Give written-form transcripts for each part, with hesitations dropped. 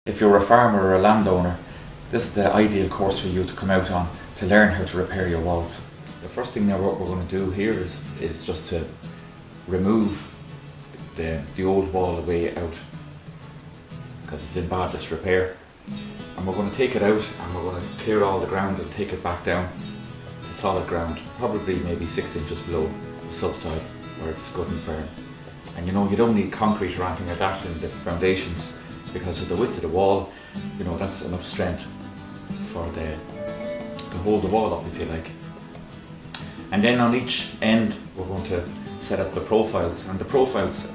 If you're a farmer or a landowner, this is the ideal course for you to come out on to learn how to repair your walls. The first thing that what we're going to do here is just to remove the old wall away out, because it's in bad disrepair. And we're going to take it out and we're going to clear all the ground and take it back down to solid ground, probably maybe 6 inches below the subsoil where it's good and firm. And you know, you don't need concrete or anything like that in the foundations, because of the width of the wall, you know, that's enough strength for to hold the wall up, if you like. And then on each end we're going to set up the profiles, and the profiles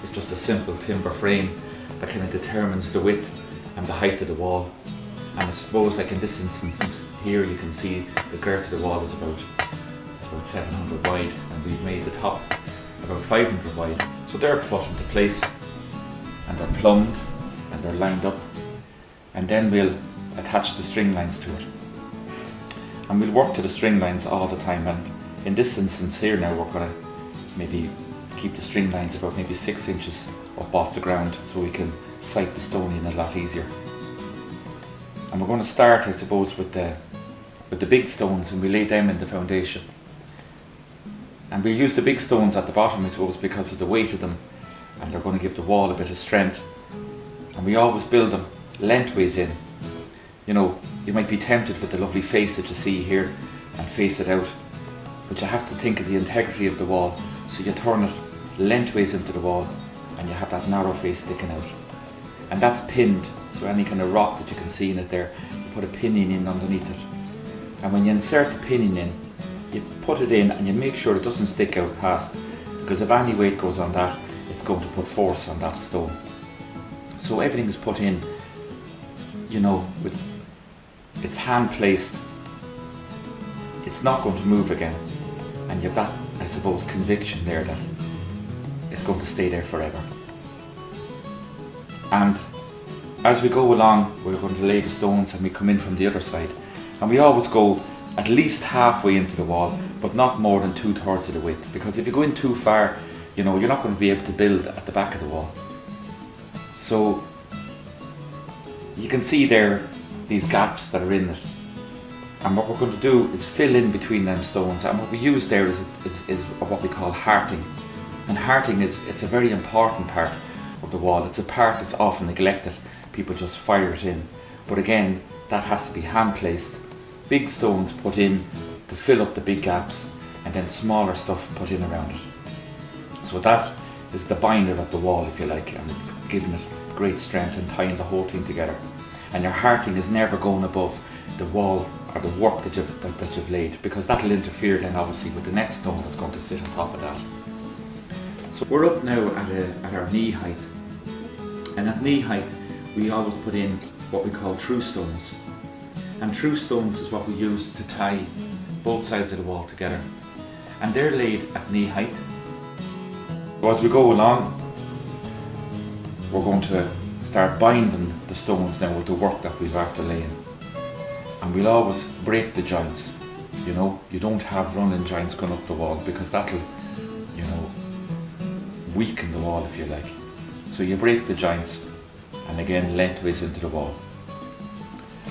is just a simple timber frame that kind of determines the width and the height of the wall. And I suppose, like in this instance here, you can see the girth of the wall is about 700 wide, and we've made the top about 500 wide. So they're put into place and they're plumbed and they're lined up, and then we'll attach the string lines to it. And we'll work to the string lines all the time, and in this instance here now we're going to maybe keep the string lines about maybe 6 inches up off the ground so we can sight the stone in a lot easier. And we're going to start, I suppose, with the big stones, and we lay them in the foundation. And we use the big stones at the bottom, I suppose, because of the weight of them, and they're going to give the wall a bit of strength. And we always build them lengthways in. You know, you might be tempted with the lovely face that you see here and face it out, but you have to think of the integrity of the wall. So you turn it lengthways into the wall and you have that narrow face sticking out. And that's pinned, so any kind of rock that you can see in it there, you put a pinning in underneath it. And when you insert the pinning in, you put it in and you make sure it doesn't stick out past, because if any weight goes on that, it's going to put force on that stone. So everything is put in, you know, with it's hand placed. It's not going to move again, and you have that, I suppose, conviction there that it's going to stay there forever. And as we go along, we're going to lay the stones, and we come in from the other side, and we always go at least halfway into the wall, but not more than 2/3 of the width, because if you go in too far, you know, you're not going to be able to build at the back of the wall. So you can see there these gaps that are in it, and what we're going to do is fill in between them stones. And what we use there is what we call hearting. And hearting it's a very important part of the wall. It's a part that's often neglected. People just fire it in, but again, that has to be hand placed. Big stones put in to fill up the big gaps, and then smaller stuff put in around it. So that is the binder of the wall, if you like, and giving it great strength and tying the whole thing together. And your hearting is never going above the wall or the work that you've laid, because that will interfere then obviously with the next stone that's going to sit on top of that. So we're up now at our knee height, and at knee height we always put in what we call true stones. And true stones is what we use to tie both sides of the wall together, and they're laid at knee height. So as we go along, we're going to start binding the stones now with the work that we've after laying. And we'll always break the joints. You know, you don't have running joints going up the wall, because that'll, you know, weaken the wall, if you like. So you break the joints, and again lengthways into the wall.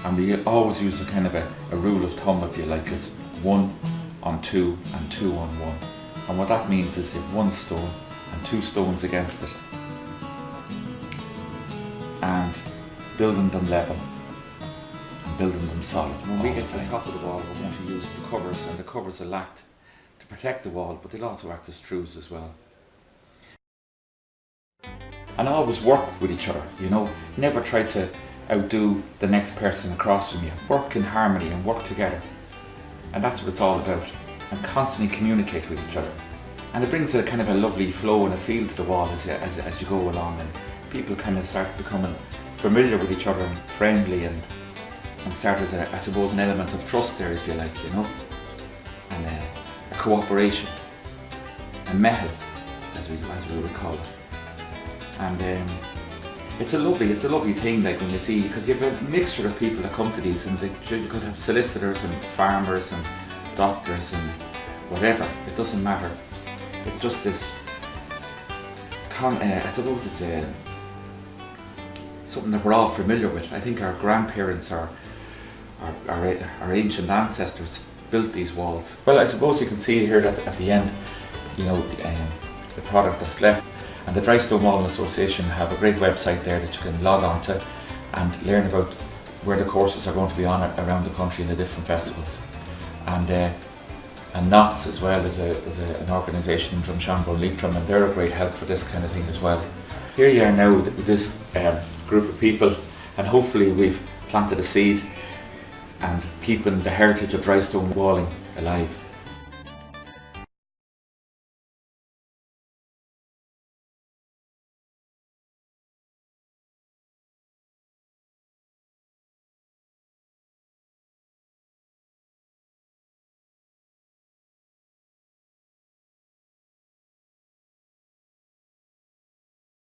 And we always use a kind of a rule of thumb, if you like, is 1 on 2 and 2 on 1. And what that means is you have 1 stone and 2 stones against it, and building them level and building them solid. When we get to the top of the wall, we're going to use the covers, and the covers will act to protect the wall, but they'll also act as truths as well. And always work with each other, you know, never try to outdo the next person across from you. Work in harmony and work together, and that's what it's all about. And constantly communicate with each other, and it brings a kind of a lovely flow and a feel to the wall as you go along, and people kind of start becoming familiar with each other and friendly, and start as I suppose an element of trust there, if you like, you know, and a cooperation, a method, as we would call it. And it's a lovely thing, like when you see, because you have a mixture of people that come to these, and you could have solicitors and farmers and doctors and whatever, it doesn't matter. It's just this, I suppose it's a something that we're all familiar with. I think our grandparents or our ancient ancestors built these walls. Well, I suppose you can see here that at the end, you know, the product that's left. And the Dry Stone Walling Association have a great website there that you can log on to and learn about where the courses are going to be on around the country in the different festivals. And Knots as well is an organisation in Drumshanbo and Leitrim, and they're a great help for this kind of thing as well. Here you are now with this group of people, and hopefully we've planted a seed and keeping the heritage of dry stone walling alive.